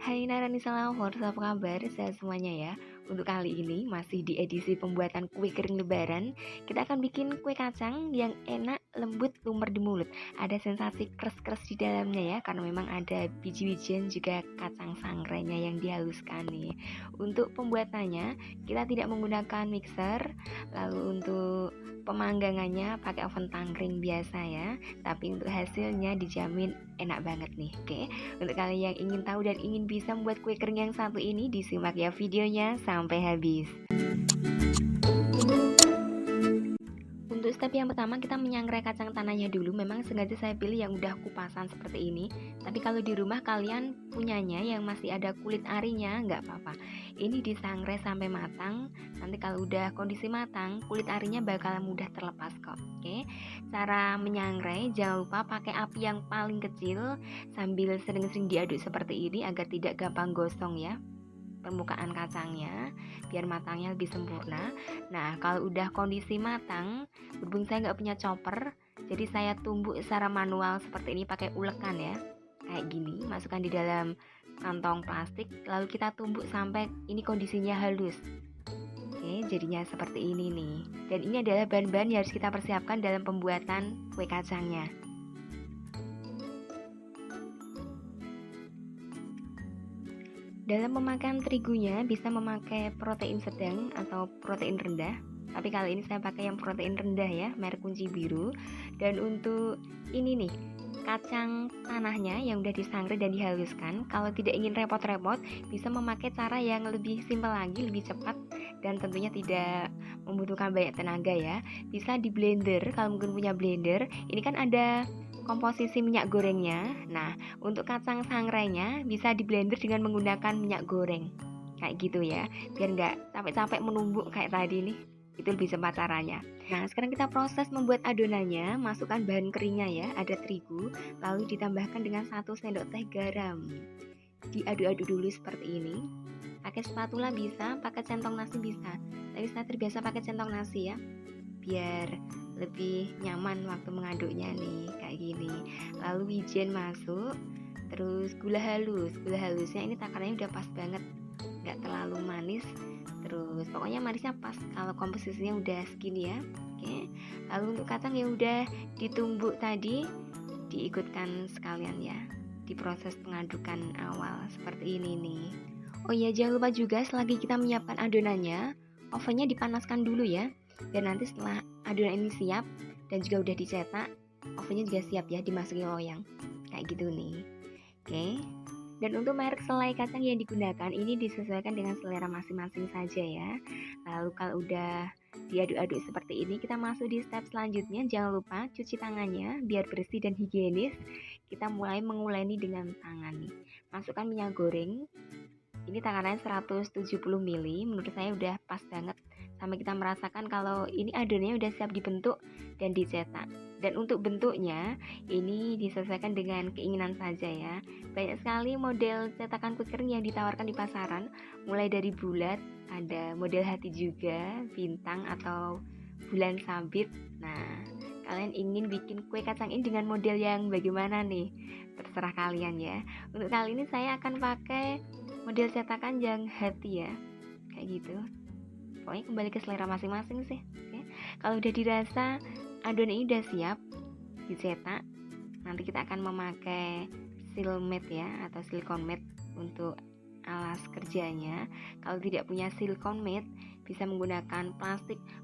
Hai Naranisa Lovers, apa kabar? Sehat semuanya ya. Untuk kali ini masih di edisi pembuatan kue kering lebaran. Kita akan bikin kue kacang yang enak, lembut, lumer di mulut. Ada sensasi kres-kres di dalamnya ya, karena memang ada biji-bijian juga kacang sangrenya yang dihaluskan nih. Untuk pembuatannya, kita tidak menggunakan mixer. Lalu untuk pemanggangannya pakai oven tangkring biasa ya. Tapi untuk hasilnya dijamin enak banget nih. Oke. Untuk kalian yang ingin tahu dan ingin bisa membuat kue kering yang satu ini, disimak ya videonya sampai habis. Untuk step yang pertama, kita menyangrai kacang tanahnya dulu. Memang sengaja saya pilih yang udah kupasan seperti ini. Tapi kalau di rumah kalian punyanya yang masih ada kulit arinya, nggak apa-apa. Ini disangrai sampai matang. Nanti kalau udah kondisi matang, kulit arinya bakal mudah terlepas kok. Oke. Cara menyangrai, jangan lupa pakai api yang paling kecil sambil sering-sering diaduk seperti ini agar tidak gampang gosong ya permukaan kacangnya, biar matangnya lebih sempurna. Nah, kalau udah kondisi matang, berhubung saya nggak punya chopper, jadi saya tumbuk secara manual seperti ini pakai ulekan ya, kayak gini. Masukkan di dalam kantong plastik, lalu kita tumbuk sampai ini kondisinya halus. Oke, jadinya seperti ini nih. Dan ini adalah bahan-bahan yang harus kita persiapkan dalam pembuatan kue kacangnya. Dalam memakan terigunya bisa memakai protein sedang atau protein rendah. Tapi kali ini saya pakai yang protein rendah ya, merek kunci biru. Dan untuk ini nih, kacang tanahnya yang udah disangrai dan dihaluskan, kalau tidak ingin repot-repot, bisa memakai cara yang lebih simpel lagi, lebih cepat dan tentunya tidak membutuhkan banyak tenaga ya. Bisa di blender kalau mungkin punya blender. Ini kan ada komposisi minyak gorengnya. Nah, untuk kacang sangrainya bisa di blender dengan menggunakan minyak goreng. Kayak gitu ya, biar nggak capek-capek menumbuk kayak tadi nih. Itu lebih cepat caranya. Nah, sekarang kita proses membuat adonannya. Masukkan bahan keringnya ya, ada terigu, lalu ditambahkan dengan 1 sendok teh garam. Diaduk-aduk dulu seperti ini. Pakai spatula bisa, pakai centong nasi bisa. Tapi saya terbiasa pakai centong nasi ya, biar lebih nyaman waktu mengaduknya nih, kayak gini. Lalu wijen masuk, terus gula halusnya ini takarannya udah pas banget, nggak terlalu manis, terus pokoknya manisnya pas kalau komposisinya udah segini ya. Oke, lalu untuk kacang yang udah ditumbuk tadi diikutkan sekalian ya di proses pengadukan awal seperti ini nih. Oh iya, jangan lupa juga selagi kita menyiapkan adonannya, ovennya dipanaskan dulu ya. Dan nanti setelah adonan ini siap dan juga udah dicetak, ovennya juga siap ya dimasuki loyang. Kayak gitu nih. Oke. Dan untuk merek selai kacang yang digunakan ini disesuaikan dengan selera masing-masing saja ya. Lalu kalau udah diaduk-aduk seperti ini, kita masuk di step selanjutnya. Jangan lupa cuci tangannya biar bersih dan higienis. Kita mulai menguleni dengan tangan nih. Masukkan minyak goreng. Ini takarannya 170 ml, menurut saya udah pas banget sampai kita merasakan kalau ini adonannya udah siap dibentuk dan dicetak. Dan untuk bentuknya ini disesuaikan dengan keinginan saja ya. Banyak sekali model cetakan kue kering yang ditawarkan di pasaran, mulai dari bulat, ada model hati juga, bintang atau bulan sabit. Nah, kalian ingin bikin kue kacang ini dengan model yang bagaimana nih? Terserah kalian ya. Untuk kali ini saya akan pakai model cetakan yang hati ya, kayak gitu. Pokoknya kembali ke selera masing-masing sih. Oke. Kalau udah dirasa adonan ini udah siap dicetak, nanti kita akan memakai seal mat ya atau silicone mat untuk alas kerjanya. Kalau tidak punya silicone mat, bisa menggunakan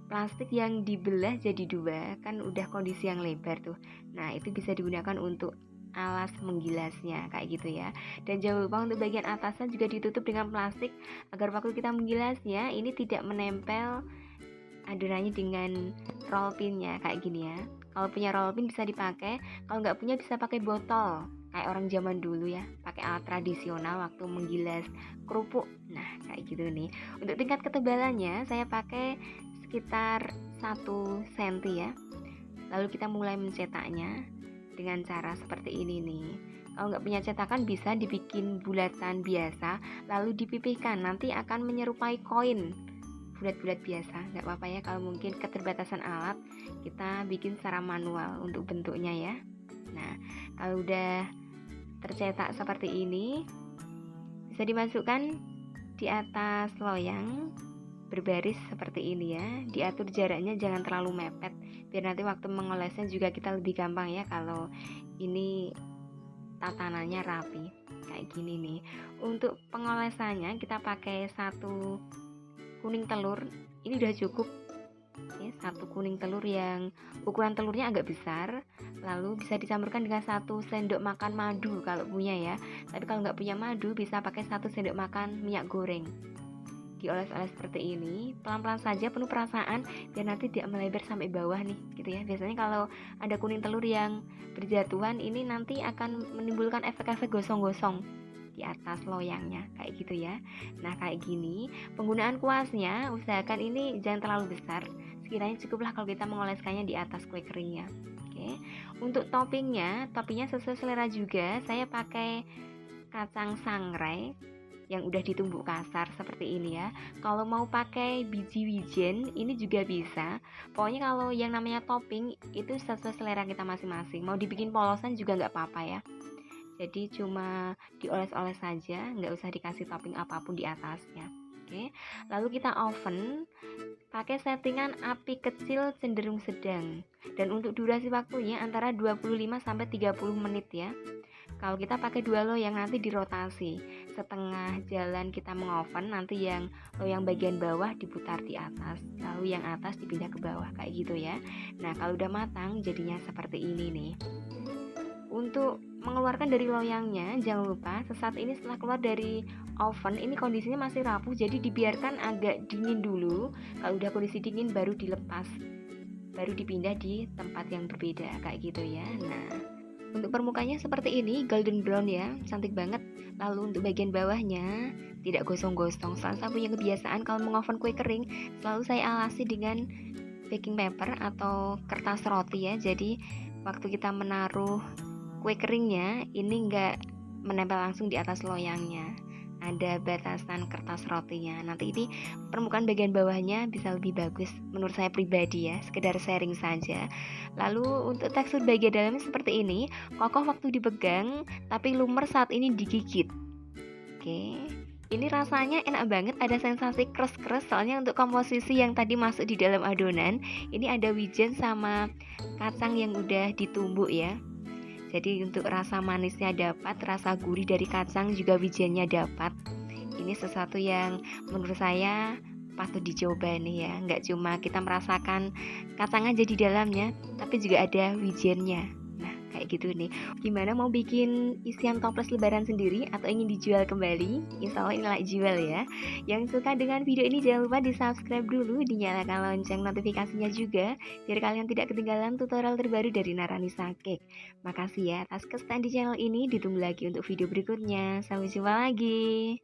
plastik yang dibelah jadi dua, kan udah kondisi yang lebar tuh. Nah, itu bisa digunakan untuk alas menggilasnya kayak gitu ya. Dan jangan lupa untuk bagian atasnya juga ditutup dengan plastik agar waktu kita menggilasnya ini tidak menempel adonannya dengan roll pinnya kayak gini ya. Kalau punya roll pin bisa dipakai, kalau nggak punya bisa pakai botol kayak orang zaman dulu ya, pakai alat tradisional waktu menggilas kerupuk. Nah, kayak gitu nih. Untuk tingkat ketebalannya saya pakai sekitar 1 cm ya. Lalu kita mulai mencetaknya dengan cara seperti ini nih. Kalau nggak punya cetakan bisa dibikin bulatan biasa, lalu dipipihkan, nanti akan menyerupai koin bulat-bulat biasa. Nggak apa-apa ya kalau mungkin keterbatasan alat, kita bikin secara manual untuk bentuknya ya. Nah, kalau udah tercetak seperti ini, Bisa dimasukkan di atas loyang berbaris seperti ini ya. Diatur jaraknya jangan terlalu mepet, biar nanti waktu mengolesnya juga kita lebih gampang ya kalau ini tatanannya rapi kayak gini nih. Untuk pengolesannya kita pakai 1 kuning telur, ini udah cukup ya, 1 kuning telur yang ukuran telurnya agak besar. Lalu bisa dicampurkan dengan 1 sendok makan madu kalau punya ya. Tapi kalau nggak punya madu bisa pakai 1 sendok makan minyak goreng. Dioles-oles seperti ini, pelan-pelan saja, penuh perasaan, biar nanti tidak melebar sampai bawah nih gitu ya. Biasanya kalau ada kuning telur yang berjatuhan, ini nanti akan menimbulkan efek-efek gosong-gosong di atas loyangnya kayak gitu ya. Nah kayak gini, penggunaan kuasnya usahakan ini jangan terlalu besar, sekiranya cukuplah kalau kita mengoleskannya di atas kue keringnya. Oke. Untuk toppingnya sesuai selera juga. Saya pakai kacang sangrai yang udah ditumbuk kasar seperti ini ya. Kalau mau pakai biji wijen ini juga bisa. Pokoknya kalau yang namanya topping itu sesuai selera kita masing-masing. Mau dibikin polosan juga nggak apa-apa ya. Jadi cuma dioles-oles saja, nggak usah dikasih topping apapun di atasnya. Oke. Lalu kita oven pakai settingan api kecil cenderung sedang. Dan untuk durasi waktunya antara 25 sampai 30 menit ya. Kalau kita pakai 2 loyang nanti dirotasi. Setengah jalan kita mengoven, nanti yang loyang bagian bawah diputar di atas, lalu yang atas dipindah ke bawah kayak gitu ya. Nah, kalau udah matang jadinya seperti ini nih. Untuk mengeluarkan dari loyangnya, jangan lupa sesaat ini setelah keluar dari oven ini kondisinya masih rapuh, jadi dibiarkan agak dingin dulu. Kalau udah kondisi dingin baru dilepas, baru dipindah di tempat yang berbeda kayak gitu ya. Nah, untuk permukaannya seperti ini, golden brown ya, cantik banget. Lalu untuk bagian bawahnya tidak gosong-gosong. Soalnya saya punya kebiasaan kalau mengoven kue kering selalu saya alasi dengan baking paper atau kertas roti ya. Jadi waktu kita menaruh kue keringnya ini nggak menempel langsung di atas loyangnya, ada batasan kertas rotinya. Nanti ini permukaan bagian bawahnya bisa lebih bagus menurut saya pribadi ya, sekedar sharing saja. Lalu untuk tekstur bagian dalamnya seperti ini, kokoh waktu dipegang tapi lumer saat ini digigit. Oke, ini rasanya enak banget, ada sensasi kres-kres soalnya untuk komposisi yang tadi masuk di dalam adonan ini ada wijen sama kacang yang udah ditumbuk ya. Jadi untuk rasa manisnya dapat, rasa gurih dari kacang juga wijennya dapat. Ini sesuatu yang menurut saya patut dicoba nih ya. Nggak cuma kita merasakan kacang aja di dalamnya, tapi juga ada wijennya. Nah kayak gitu nih. Gimana, mau bikin isian toples lebaran sendiri atau ingin dijual kembali? Insya Allah ini layak jual ya. Yang suka dengan video ini jangan lupa di subscribe dulu, dinyalakan lonceng notifikasinya juga, biar kalian tidak ketinggalan tutorial terbaru dari Naranisa Cake. Makasih ya atas kesetaan di channel ini, ditunggu lagi untuk video berikutnya. Sampai jumpa lagi.